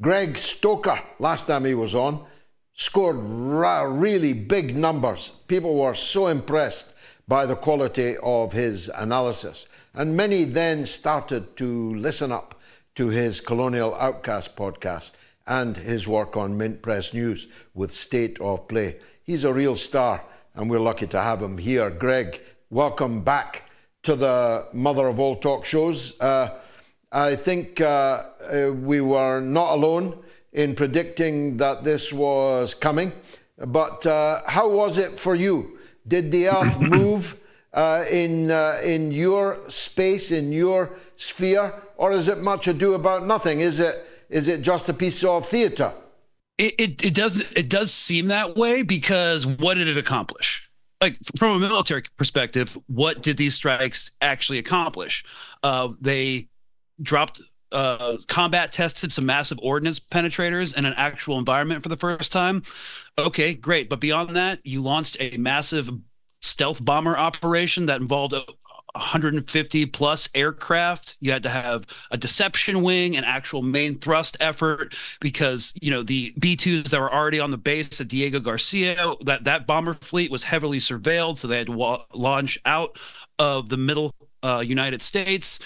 Greg Stoker, last time he was on, scored really big numbers. People were so impressed by the quality of his analysis. And many then started to listen up to his Colonial Outcast podcast and his work on Mint Press News with State of Play. He's a real star, and we're lucky to have him here. Greg, welcome back to the mother of all talk shows. I think we were not alone in predicting that this was coming, but how was it for you? Did the Earth move in your space, in your sphere, or is it much ado about nothing? Is it just a piece of theater? It does seem that way, because what did it accomplish? Like, from a military perspective, what did these strikes actually accomplish? They dropped combat tested some massive ordnance penetrators in an actual environment for the first time. Okay, great. But beyond that, you launched a massive stealth bomber operation that involved 150 plus aircraft. You had to have a deception wing, an actual main thrust effort, because, you know, the B-2s that were already on the base at Diego Garcia, that bomber fleet was heavily surveilled. So they had to launch out of the middle United States.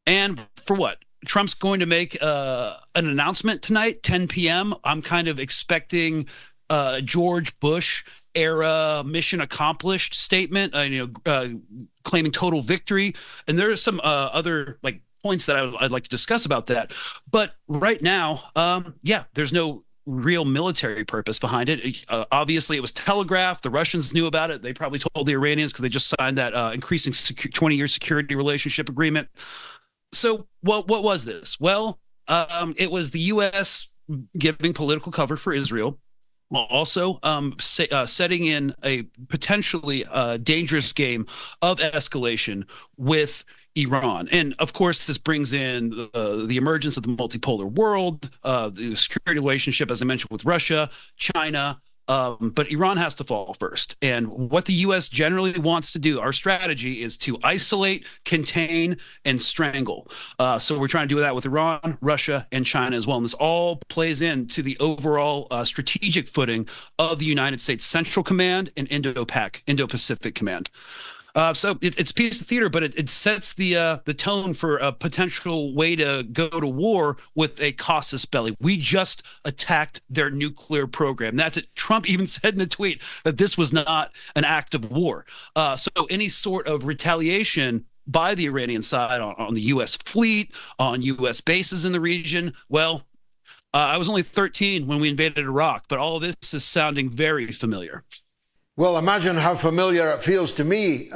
And for what? Trump's going to make an announcement tonight, 10 p.m. I'm kind of expecting George Bush era mission accomplished statement, claiming total victory. And there are some other points that I'd like to discuss about that. But right now, there's no real military purpose behind it. Obviously, it was telegraphed. The Russians knew about it. They probably told the Iranians because they just signed that increasing 20-year security relationship agreement. So what was this? Well, it was the U.S. giving political cover for Israel, while also setting in a potentially dangerous game of escalation with Iran. And of course, this brings in the emergence of the multipolar world, the security relationship, as I mentioned, with Russia, China. But Iran has to fall first. And what the U.S. generally wants to do, our strategy, is to isolate, contain, and strangle. So we're trying to do that with Iran, Russia, and China as well. And this all plays into the overall strategic footing of the United States Central Command and Indo-Pacific Command. So it's a piece of theater, but it sets the tone for a potential way to go to war with a casus belli. We just attacked their nuclear program. That's it. Trump even said in a tweet that this was not an act of war. So any sort of retaliation by the Iranian side on the U.S. fleet, on U.S. bases in the region, well, I was only 13 when we invaded Iraq, but all of this is sounding very familiar. Well, imagine how familiar it feels to me,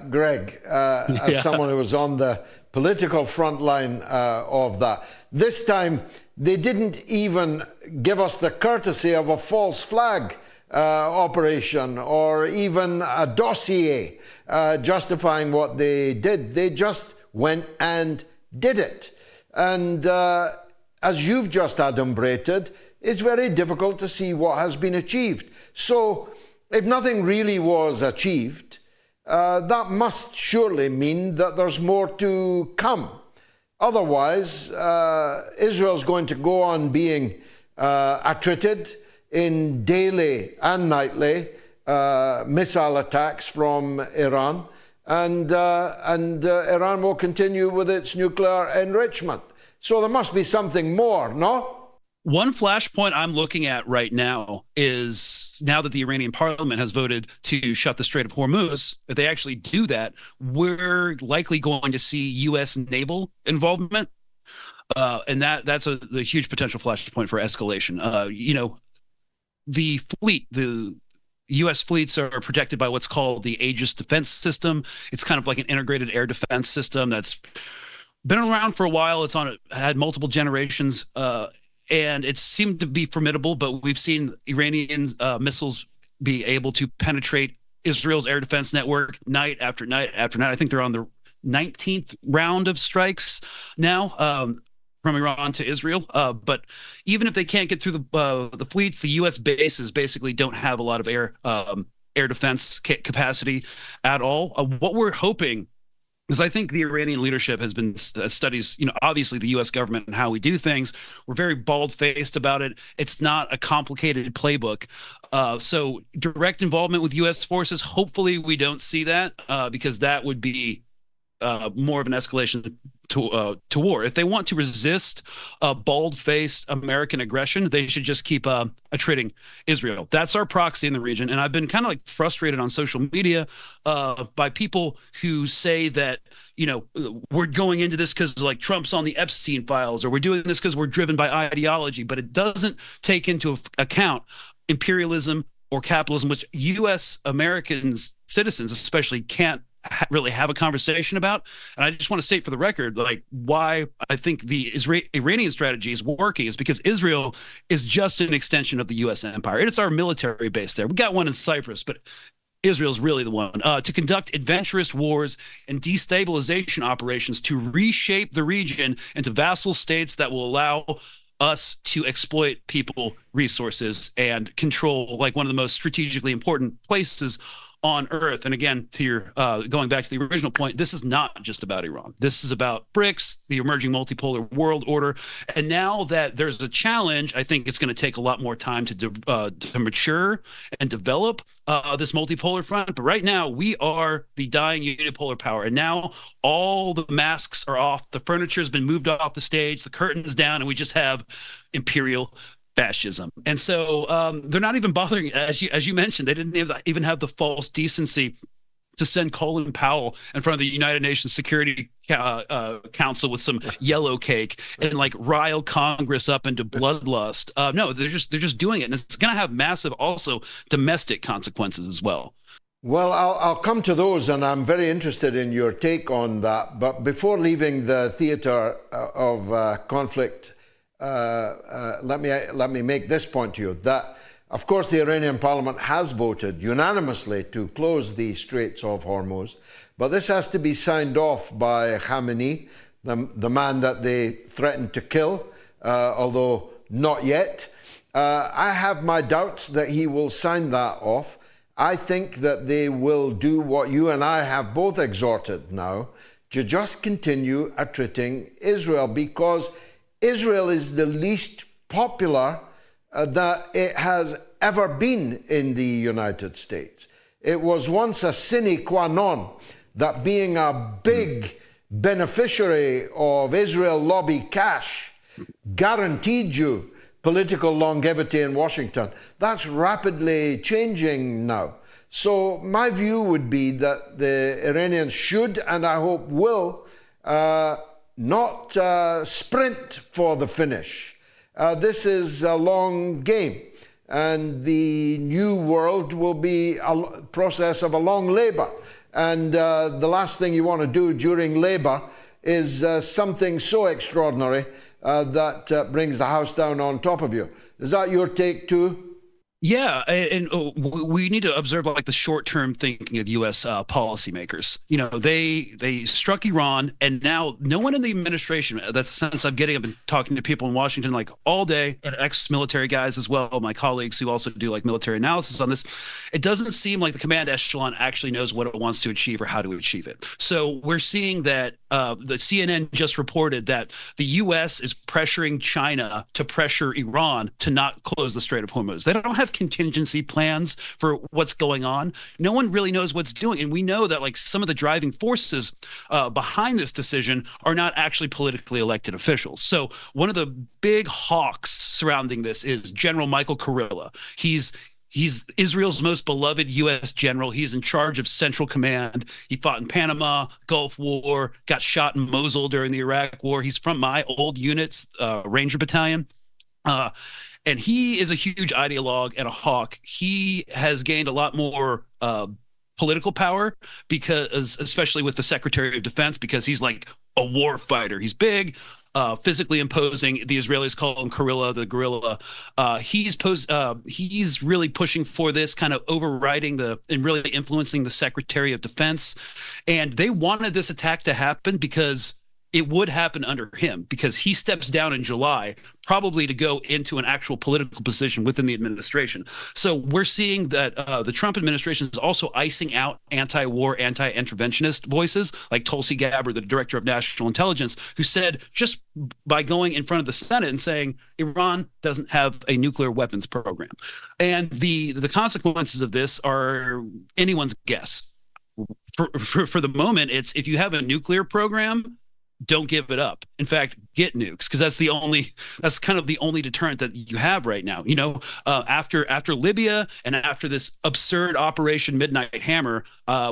Greg, as someone who was on the political front line of that. This time, they didn't even give us the courtesy of a false flag operation or even a dossier justifying what they did. They just went and did it. And as you've just adumbrated, it's very difficult to see what has been achieved. So, if nothing really was achieved, that must surely mean that there's more to come. Otherwise, Israel's going to go on being attrited in daily and nightly missile attacks from Iran, and Iran will continue with its nuclear enrichment. So there must be something more, no? One flashpoint I'm looking at right now is, now that the Iranian parliament has voted to shut the Strait of Hormuz, if they actually do that, we're likely going to see U.S. naval involvement. And that's the huge potential flashpoint for escalation. The fleet, the U.S. fleets are protected by what's called the Aegis Defense System. It's kind of like an integrated air defense system that's been around for a while. Had multiple generations. And it seemed to be formidable, but we've seen Iranian missiles be able to penetrate Israel's air defense network night after night after night. I think they're on the 19th round of strikes now from Iran to Israel. But even if they can't get through the fleets, the U.S. bases basically don't have a lot of air defense capacity at all. What we're hoping Because I think the Iranian leadership has been studies, obviously the U.S. government and how we do things. We're very bald-faced about it. It's not a complicated playbook. So direct involvement with U.S. forces, hopefully we don't see that, because that would be more of an escalation to war. If they want to resist bald-faced American aggression, they should just keep attriting Israel. That's our proxy in the region. And I've been kind of like frustrated on social media by people who say that, we're going into this because like Trump's on the Epstein files, or we're doing this because we're driven by ideology, but it doesn't take into account imperialism or capitalism, which U.S. Americans, citizens especially, can't really have a conversation about. And I just want to state for the record, like, why I think the Iranian strategy is working is because Israel is just an extension of the U.S. empire. It's our military base there. We got one in Cyprus, but Israel's really the one to conduct adventurous wars and destabilization operations to reshape the region into vassal states that will allow us to exploit people, resources, and control like one of the most strategically important places on Earth. And again, to your going back to the original point, this is not just about Iran. This is about BRICS, the emerging multipolar world order. And now that there's a challenge, I think it's going to take a lot more time to mature and develop this multipolar front. But right now, we are the dying unipolar power. And now all the masks are off. The furniture has been moved off the stage. The curtain's down, and we just have imperial fascism. And so they're not even bothering, as you mentioned, they didn't even have the false decency to send Colin Powell in front of the United Nations Security Council with some yellow cake and like rile Congress up into bloodlust. No, they're just doing it, and it's going to have massive also domestic consequences as well. Well, I'll come to those, and I'm very interested in your take on that. But before leaving the theater of conflict, let me make this point to you, that of course the Iranian parliament has voted unanimously to close the Straits of Hormuz, but this has to be signed off by Khamenei, the man that they threatened to kill, although not yet. I have my doubts that he will sign that off. I think that they will do what you and I have both exhorted now, to just continue attriting Israel, because Israel is the least popular that it has ever been in the United States. It was once a sine qua non that being a big beneficiary of Israel lobby cash guaranteed you political longevity in Washington. That's rapidly changing now. So my view would be that the Iranians should, and I hope will, not sprint for the finish. This is a long game, and the new world will be a process of a long labor. And the last thing you want to do during labor is something so extraordinary that brings the house down on top of you. Is that your take too? Yeah, and we need to observe like the short-term thinking of U.S. Policymakers. They struck Iran, and now no one in the administration. That's the sense I'm getting. I've been talking to people in Washington like all day, and ex-military guys as well, my colleagues who also do like military analysis on this. It doesn't seem like the command echelon actually knows what it wants to achieve or how to achieve it. So we're seeing that the CNN just reported that the U.S. is pressuring China to pressure Iran to not close the Strait of Hormuz. They don't have contingency plans for what's going on. No one really knows what's doing. And we know that like some of the driving forces behind this decision are not actually politically elected officials. So one of the big hawks surrounding this is General Michael Kurilla. He's Israel's most beloved U.S. general. He's in charge of Central Command. He fought in Panama, Gulf War, got shot in Mosul during the Iraq War. He's from my old unit's Ranger Battalion. And he is a huge ideologue and a hawk. He has gained a lot more political power, because, especially with the Secretary of Defense, because he's like a war fighter. He's big, physically imposing. The Israelis call him Kurilla, the gorilla. He's really pushing for this, kind of overriding and really influencing the Secretary of Defense. And they wanted this attack to happen because it would happen under him because he steps down in July, probably to go into an actual political position within the administration. So we're seeing that the Trump administration is also icing out anti-war, anti-interventionist voices like Tulsi Gabbard, the director of national intelligence, who said just by going in front of the Senate and saying Iran doesn't have a nuclear weapons program. And the consequences of this are anyone's guess. For the moment, it's if you have a nuclear program, don't give it up. In fact, get nukes, because that's kind of the only deterrent that you have right now. After Libya and after this absurd Operation Midnight Hammer,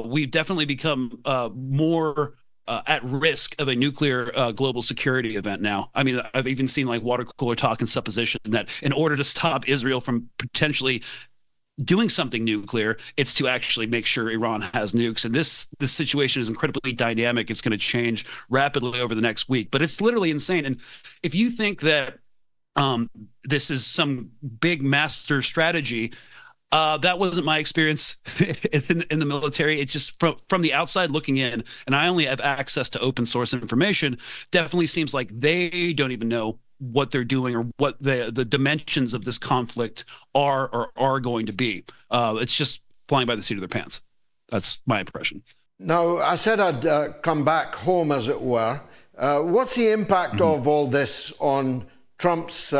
we've definitely become more at risk of a nuclear global security event now. I mean, I've even seen like water cooler talk and supposition that in order to stop Israel from potentially doing something nuclear, it's to actually make sure Iran has nukes. And this situation is incredibly dynamic. It's going to change rapidly over the next week, but it's literally insane. And if you think that this is some big master strategy, that wasn't my experience in the military. It's just from the outside looking in, and I only have access to open source information. Definitely seems like they don't even know what they're doing or what the dimensions of this conflict are or are going to be. It's just flying by the seat of their pants. That's my impression. Now, I said I'd come back home, as it were. What's the impact of all this on Trump's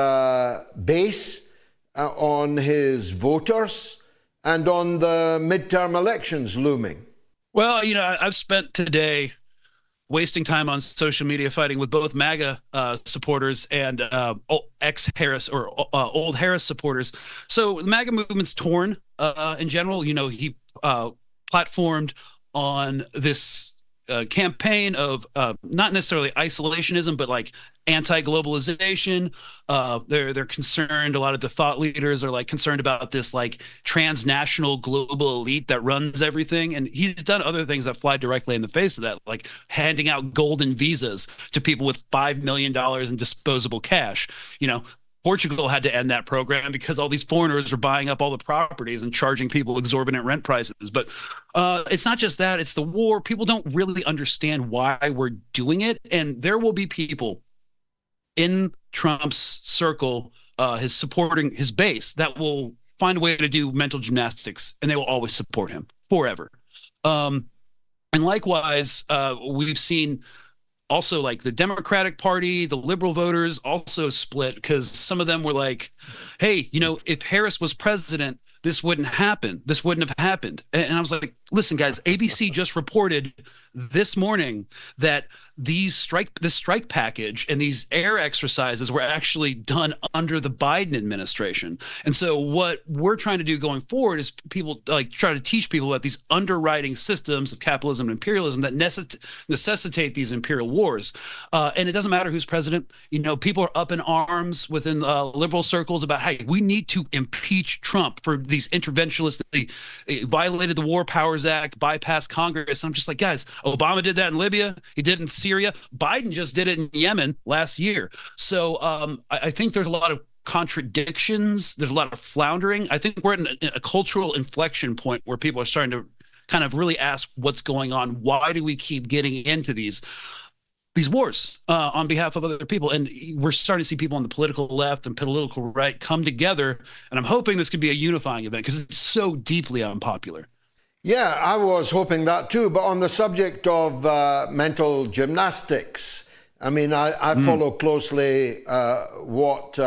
base, on his voters, and on the midterm elections looming? Well, I've spent today wasting time on social media fighting with both MAGA supporters and ex-Harris or old Harris supporters. So the MAGA movement's torn in general. He platformed on this campaign of not necessarily isolationism, but like anti-globalization. They're concerned. A lot of the thought leaders are like concerned about this like transnational global elite that runs everything. And he's done other things that fly directly in the face of that, like handing out golden visas to people with $5 million in disposable cash. Portugal had to end that program because all these foreigners were buying up all the properties and charging people exorbitant rent prices. But it's not just that, it's the war. People don't really understand why we're doing it. And there will be people in Trump's circle, his base, that will find a way to do mental gymnastics, and they will always support him forever. And likewise, we've seen also like the Democratic Party, the liberal voters also split because some of them were like, hey, if Harris was president, this wouldn't happen. This wouldn't have happened. And I was like, listen, guys, ABC just reported this morning that this strike package and these air exercises were actually done under the Biden administration. And so what we're trying to do going forward is people like try to teach people about these underwriting systems of capitalism and imperialism that necessitate these imperial wars. And it doesn't matter who's president. People are up in arms within liberal circles about, hey, we need to impeach Trump for these interventionists. They violated the War Powers Act, bypassed Congress. And I'm just like, guys, Obama did that in Libya. He did it in Syria. Biden just did it in Yemen last year. So I think there's a lot of contradictions. There's a lot of floundering. I think we're in a cultural inflection point where people are starting to kind of really ask what's going on. Why do we keep getting into these wars on behalf of other people? And we're starting to see people on the political left and political right come together. And I'm hoping this could be a unifying event because it's so deeply unpopular. Yeah, I was hoping that too. But on the subject of mental gymnastics, I mean, I follow closely what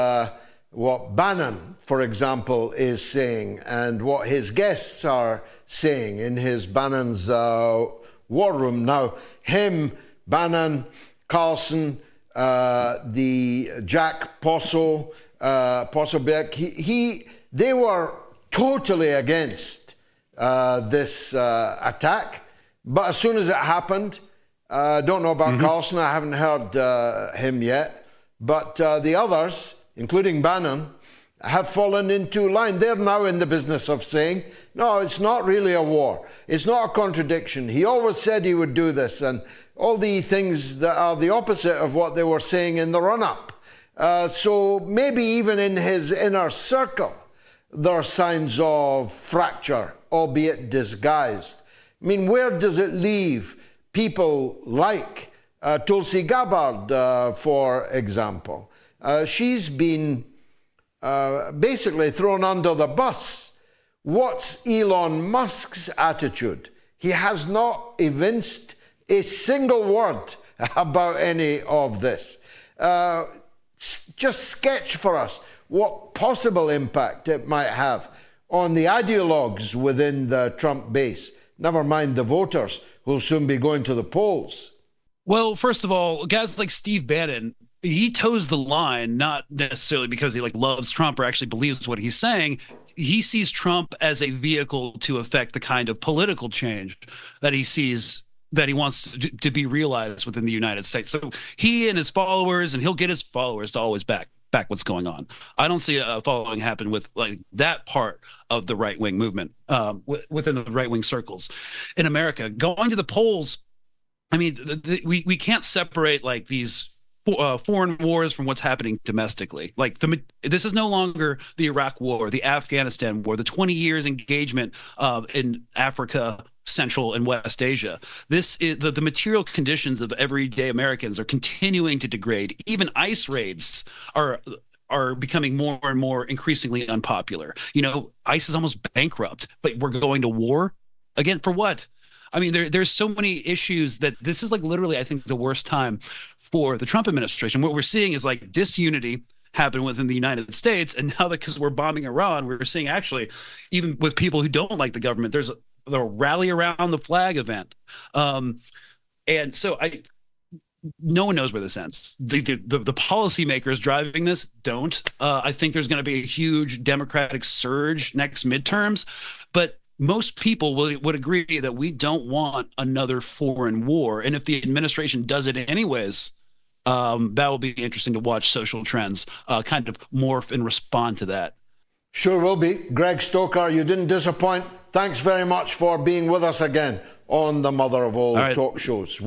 Bannon, for example, is saying and what his guests are saying in his Bannon's war room. Now, Bannon, Carlson, the Jack Posselbeck, they were totally against this attack. But as soon as it happened, I don't know about Carlson, I haven't heard him yet, but the others, including Bannon, have fallen into line. They're now in the business of saying, no, it's not really a war. It's not a contradiction. He always said he would do this, and all the things that are the opposite of what they were saying in the run-up. So maybe even in his inner circle, there are signs of fracture, albeit disguised. I mean, where does it leave people like Tulsi Gabbard, for example. She's been basically thrown under the bus. What's Elon Musk's attitude? He has not evinced a single word about any of this. Just sketch for us what possible impact it might have on the ideologues within the Trump base, never mind the voters who'll soon be going to the polls. Well, first of all, guys like Steve Bannon, he toes the line, not necessarily because he loves Trump or actually believes what he's saying. He sees Trump as a vehicle to affect the kind of political change that he sees, that he wants to be realized within the United States. So he and his followers, and he'll get his followers to always back what's going on. I don't see a following happen with that part of the right-wing movement within the right-wing circles in America. Going to the polls, I mean, we can't separate these foreign wars from what's happening domestically. This is no longer the Iraq War, the Afghanistan War, the 20 years engagement in Africa, Central and West Asia. This is the material conditions of everyday Americans are continuing to degrade. Even ICE raids are becoming more and more increasingly unpopular. ICE is almost bankrupt, but we're going to war again for what? I mean, there's so many issues that this is literally, I think, the worst time for the Trump administration. What we're seeing is disunity happen within the United States, and now because we're bombing Iran, we're seeing actually, even with people who don't like the government, there's the rally around the flag event, and so no one knows where this ends. The policymakers driving this don't. I think there's going to be a huge Democratic surge next midterms, but most people would agree that we don't want another foreign war. And if the administration does it anyways, that will be interesting to watch social trends kind of morph and respond to that. Sure will be. Greg Stoker, you didn't disappoint. Thanks very much for being with us again on the Mother of All talk shows.